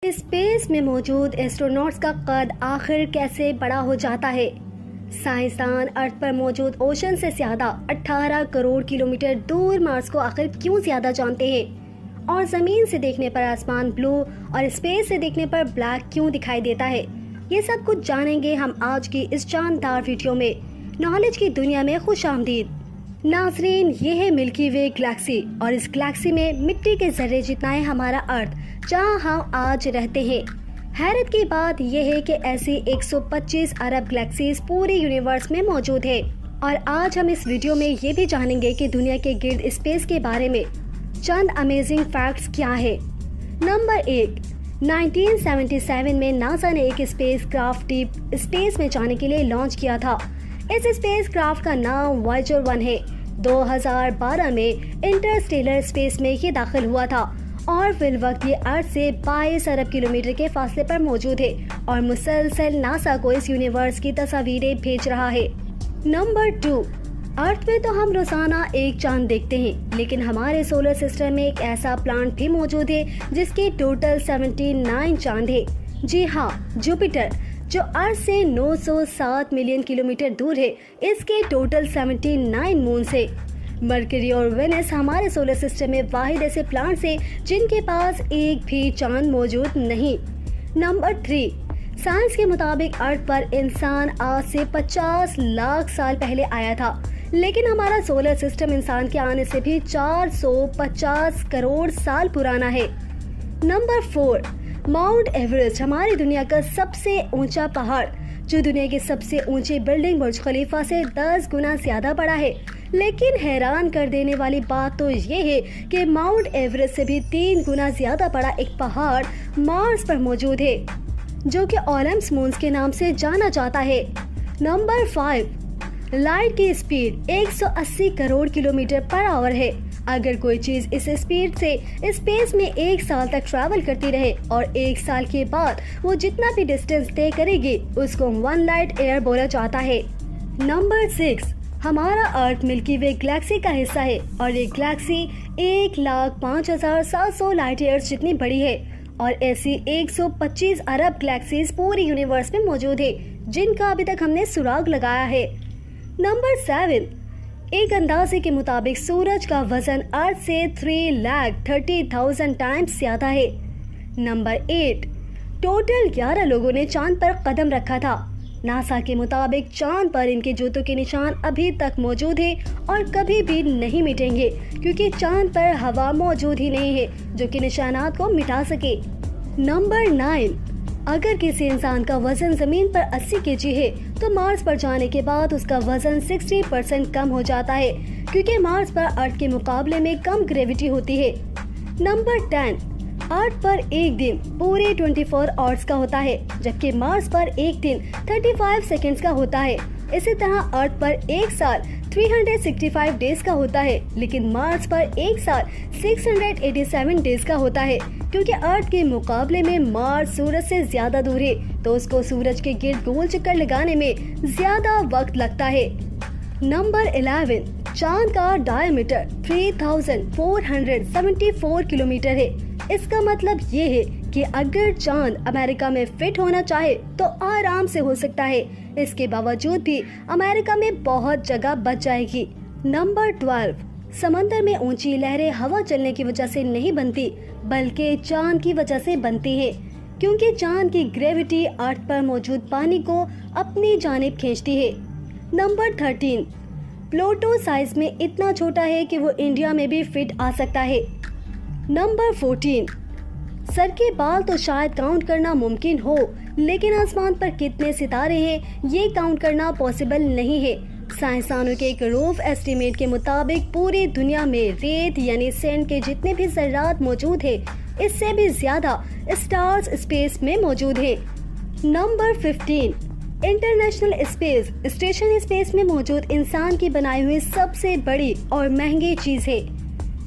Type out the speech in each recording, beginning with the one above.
Space में मौजूद astronauts का कद आखिर कैसे बड़ा हो जाता है। साइंसदान अर्थ पर मौजूद ओशन से ज्यादा 18 करोड़ किलोमीटर दूर मार्स को आखिर क्यों ज्यादा जानते हैं, और जमीन से देखने पर आसमान ब्लू और स्पेस से देखने पर ब्लैक क्यों दिखाई देता है। ये सब कुछ जानेंगे हम आज की इस जानदार वीडियो में। नॉलेज की दुनिया में खुशामदीद नाजरीन, ये है मिल्की वे गैलेक्सी और इस गैलेक्सी में मिट्टी के जर्रे जितना है हमारा अर्थ, जहां हम आज रहते हैं। हैरत की बात यह है कि ऐसी 125 अरब गैलेक्सीज पूरे यूनिवर्स में मौजूद है। और आज हम इस वीडियो में ये भी जानेंगे कि दुनिया के गिर्द स्पेस के बारे में चंद अमेजिंग फैक्ट्स क्या है। नंबर 1, 1977 में नासा ने एक स्पेस क्राफ्ट डीप स्पेस में जाने के लिए लॉन्च किया था। इस स्पेस क्राफ्ट का नाम वॉयेजर 1 है। 2012 में इंटरस्टेलर स्पेस में ये दाखिल हुआ था और फिल वक्त ये अर्थ से 22 अरब किलोमीटर के फासले पर मौजूद है और मुसलसल नासा को इस यूनिवर्स की तस्वीरें भेज रहा है। नंबर 2, अर्थ में तो हम रोजाना एक चांद देखते हैं, लेकिन हमारे सोलर सिस्टम में एक ऐसा प्लांट भी मौजूद है जिसके टोटल 79 चांद है। जी हाँ, जुपिटर, जो अर्थ से 907 मिलियन किलोमीटर दूर है, इसके टोटल 79 मून्स है। मरकरी और वेनस हमारे सोलर सिस्टम में वाहिद ऐसे प्लांट्स हैं जिनके पास एक भी चांद मौजूद नहीं। नंबर 3, साइंस के मुताबिक अर्थ पर इंसान आज से 50 लाख साल पहले आया था, लेकिन हमारा सोलर सिस्टम इंसान के आने से भी 450 करोड़ साल पुराना है। नंबर 4, माउंट एवरेस्ट हमारी दुनिया का सबसे ऊंचा पहाड़, जो दुनिया की सबसे ऊंची बिल्डिंग बुर्ज खलीफा से 10 गुना ज्यादा बड़ा है। लेकिन हैरान कर देने वाली बात तो ये है कि माउंट एवरेस्ट से भी 3 गुना ज्यादा बड़ा एक पहाड़ मार्स पर मौजूद है, जो कि ओलम्पस मून्स के नाम से जाना जाता है। नंबर 5, लाइट की speed 180 crore kilometre per hour है। अगर कोई चीज इस स्पीड से स्पेस में 1 साल तक ट्रैवल करती रहे और 1 साल के बाद वो जितना भी डिस्टेंस तय करेगी, उसको 1 लाइट ईयर बोला जाता है। नंबर 6, हमारा अर्थ मिल्की वे गैलेक्सी का हिस्सा है और ये गैलेक्सी 1,05,700 लाइट ईयर्स जितनी बड़ी है और ऐसी 125 अरब गैलेक्सीज पूरे यूनिवर्स में मौजूद है जिनका अभी तक हमने सुराग लगाया है। नंबर 7, एक अंदाजे के मुताबिक सूरज का वजन अर्थ से 3,30,000 टाइम्स ज्यादा है। नंबर 8, टोटल 11 लोगों ने चांद पर कदम रखा था। नासा के मुताबिक चांद पर इनके जूतों के निशान अभी तक मौजूद है और कभी भी नहीं मिटेंगे, क्योंकि चांद पर हवा मौजूद ही नहीं है जो कि निशानात को मिटा सके। नंबर 9, अगर किसी इंसान का वजन जमीन पर 80 केजी है तो मार्स पर जाने के बाद उसका वजन 60% कम हो जाता है, क्योंकि मार्स पर अर्थ के मुकाबले में कम ग्रेविटी होती है। नंबर 10, अर्थ पर एक दिन पूरे 24 आवर्स का होता है, जबकि मार्स पर एक दिन 35 सेकंड्स का होता है। इसी तरह अर्थ पर एक साल 365 डेज का होता है, लेकिन मार्स पर एक साल 687 डेज का होता है, क्योंकि अर्थ के मुकाबले में मार्स सूरज से ज्यादा दूर है, तो उसको सूरज के गिर्द गोल चक्कर लगाने में ज्यादा वक्त लगता है। नंबर 11, चांद का डायमीटर 3,474 किलोमीटर है। इसका मतलब ये है कि अगर चांद अमेरिका में फिट होना चाहे तो आराम से हो सकता है। इसके बावजूद भी अमेरिका में बहुत जगह बच जाएगी। नंबर 12, समंदर में ऊंची लहरें हवा चलने की वजह से नहीं बनती, बल्कि चांद की वजह से बनती है, क्योंकि चांद की ग्रेविटी अर्थ पर मौजूद पानी को अपनी जानिब खींचती है। नंबर 13, प्लूटो साइज में इतना छोटा है कि वो इंडिया में भी फिट आ सकता है। नंबर 14, सर के बाल तो शायद काउंट करना मुमकिन हो, लेकिन आसमान पर कितने सितारे हैं ये काउंट करना पॉसिबल नहीं है। साइंसदानों के एक रफ एस्टीमेट के मुताबिक पूरी दुनिया में रेत यानी सैंड के जितने भी ज़र्रात मौजूद है, इससे भी ज्यादा स्टार्स स्पेस में मौजूद है। Number 15, international space station space में मौजूद इंसान की बनाई हुई सबसे बड़ी और महंगी चीज है।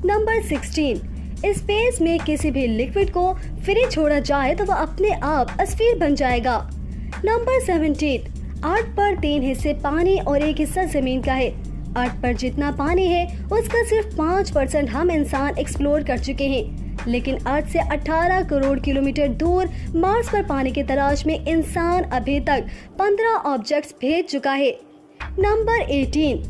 नंबर 16, स्पेस में किसी भी लिक्विड को फ्री छोड़ा जाए तो वह अपने आप अस्फीर बन जाएगा। नंबर 17, अर्थ पर 3 हिस्से पानी और 1 हिस्सा जमीन का है। अर्थ पर जितना पानी है उसका सिर्फ 5% हम इंसान एक्सप्लोर कर चुके हैं, लेकिन अर्थ से 18 करोड़ किलोमीटर दूर मार्स पर पानी की तलाश में इंसान अभी तक 15 ऑब्जेक्ट्स भेज चुका है। नंबर 18,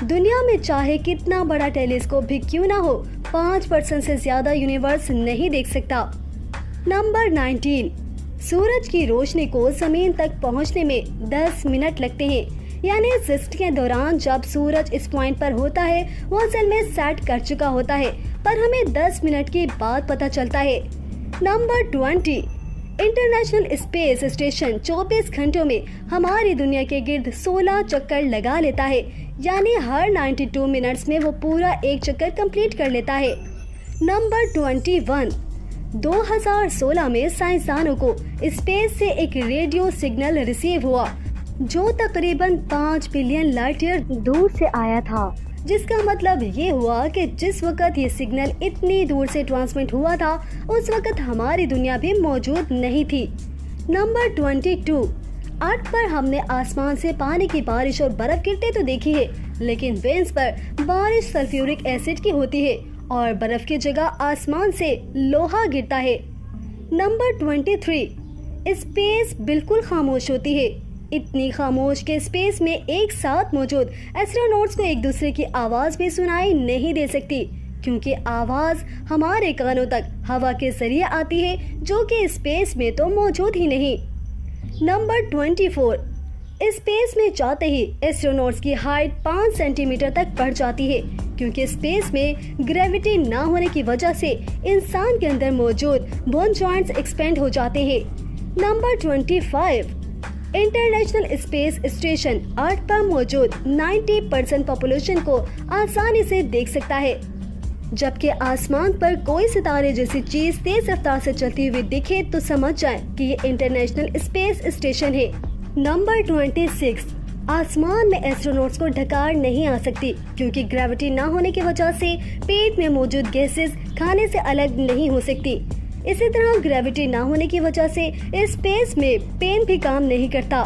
दुनिया में चाहे कितना बड़ा टेलीस्कोप भी क्यों ना हो, 5% से ज्यादा यूनिवर्स नहीं देख सकता। नंबर 19, सूरज की रोशनी को जमीन तक पहुंचने में 10 मिनट लगते हैं, यानी सृष्टि के दौरान जब सूरज इस पॉइंट पर होता है वो असल में सेट कर चुका होता है, पर हमें 10 मिनट के बाद पता चलता है। नंबर 20, इंटरनेशनल स्पेस स्टेशन 24 घंटों में हमारी दुनिया के गिर्द 16 चक्कर लगा लेता है, यानी हर 92 मिनट्स में वो पूरा एक चक्कर कंप्लीट कर लेता है। नंबर 21, 2016 में साइंसदानों को स्पेस से एक रेडियो सिग्नल रिसीव हुआ जो तकरीबन 5 बिलियन लाइट ईयर दूर से आया था, जिसका मतलब ये हुआ कि जिस वक्त ये सिग्नल इतनी दूर से ट्रांसमिट हुआ था उस वक्त हमारी दुनिया भी मौजूद नहीं थी। नंबर 22, अर्थ पर हमने आसमान से पानी की बारिश और बर्फ गिरते तो देखी है, लेकिन वेन्स पर बारिश सल्फ्यूरिक एसिड की होती है और बर्फ की जगह आसमान से लोहा गिरता है। नंबर 23, स्पेस बिल्कुल खामोश होती है, इतनी खामोश के स्पेस में एक साथ मौजूद एस्ट्रोनॉट्स को एक दूसरे की आवाज भी सुनाई नहीं दे सकती, क्योंकि आवाज हमारे कानों तक हवा के जरिए आती है जो कि स्पेस में तो मौजूद ही नहीं। नंबर 24, स्पेस में जाते ही एस्ट्रोनॉट्स की हाइट 5 सेंटीमीटर तक बढ़ जाती है, क्योंकि स्पेस में ग्रेविटी ना होने की वजह से इंसान के अंदर मौजूद बोन जॉइंट्स एक्सपेंड हो जाते हैं। नंबर 25, इंटरनेशनल स्पेस स्टेशन अर्थ पर मौजूद 90% पॉपुलेशन को आसानी से देख सकता है, जबकि आसमान पर कोई सितारे जैसी चीज तेज रफ्तार से चलती हुई दिखे तो समझ जाए कि ये इंटरनेशनल स्पेस स्टेशन है। नंबर 26, आसमान में एस्ट्रोनॉट्स को डकार नहीं आ सकती, क्योंकि ग्रेविटी ना होने की वजह से पेट में मौजूद गैसेस खाने से अलग नहीं हो सकती। इसी तरह ग्रेविटी ना होने की वजह से स्पेस में पेन भी काम नहीं करता।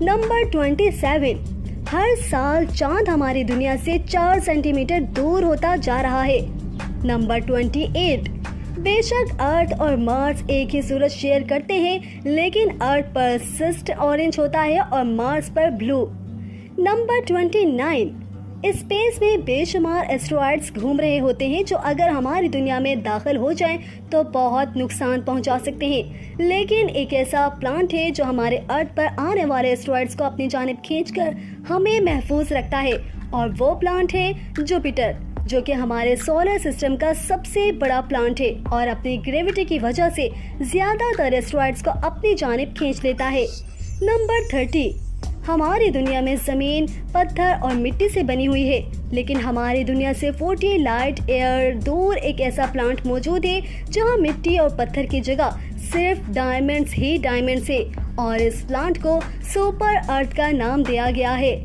नंबर 27, हर साल चांद हमारी दुनिया से 4 सेंटीमीटर दूर होता जा रहा है। नंबर 28, बेशक अर्थ और मार्स एक ही सूरज शेयर करते हैं, लेकिन अर्थ पर सिस्ट ऑरेंज होता है और मार्स पर ब्लू। नंबर 29, स्पेस में बेशुमार एस्ट्रॉइड्स घूम रहे होते हैं जो अगर हमारी दुनिया में दाखिल हो जाएं तो बहुत नुकसान पहुंचा सकते हैं, लेकिन एक ऐसा प्लांट है जो हमारे अर्थ पर आने वाले एस्ट्रॉइड्स को अपनी जानिब खींचकर हमें महफूज रखता है, और वो प्लांट है जुपिटर, जो कि हमारे सोलर सिस्टम का सबसे बड़ा प्लांट है और अपनी ग्रेविटी की वजह से ज्यादातर एस्ट्रॉइड्स को अपनी जानिब खींच लेता है। नंबर 30, हमारी दुनिया में जमीन पत्थर और मिट्टी से बनी हुई है, लेकिन हमारी दुनिया से 40 लाइट ईयर दूर एक ऐसा प्लांट मौजूद है जहां मिट्टी और पत्थर की जगह सिर्फ डायमंड्स ही डायमंड्स है, और इस प्लांट को सुपर अर्थ का नाम दिया गया है।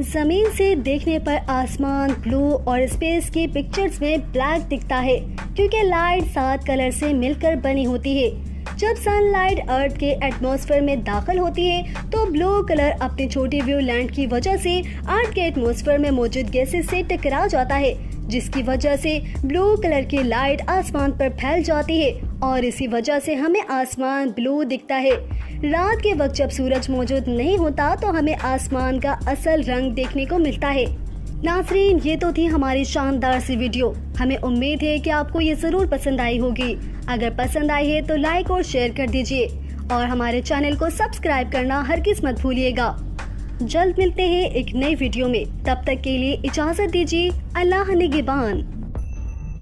जमीन से देखने पर आसमान ब्लू और स्पेस की पिक्चर्स में ब्लैक दिखता है, क्योंकि लाइट 7 कलर से मिलकर बनी होती है। जब सनलाइट अर्थ के एटमॉस्फेयर में दाखिल होती है तो ब्लू कलर अपनी छोटी वेवलेंथ की वजह से अर्थ के एटमॉस्फेयर में मौजूद गैसेस से टकरा जाता है, जिसकी वजह से ब्लू कलर की लाइट आसमान पर फैल जाती है और इसी वजह से हमें आसमान ब्लू दिखता है। रात के वक्त जब सूरज मौजूद नहीं होता तो हमें आसमान का असल रंग देखने को मिलता है। नाज़रीन, ये तो थी हमारी शानदार सी वीडियो। हमें उम्मीद है कि आपको ये जरूर पसंद आई होगी। अगर पसंद आई है तो लाइक और शेयर कर दीजिए और हमारे चैनल को सब्सक्राइब करना हरगिज़ मत भूलिएगा। जल्द मिलते हैं एक नई वीडियो में, तब तक के लिए इजाजत दीजिए। अल्लाह निगहबान।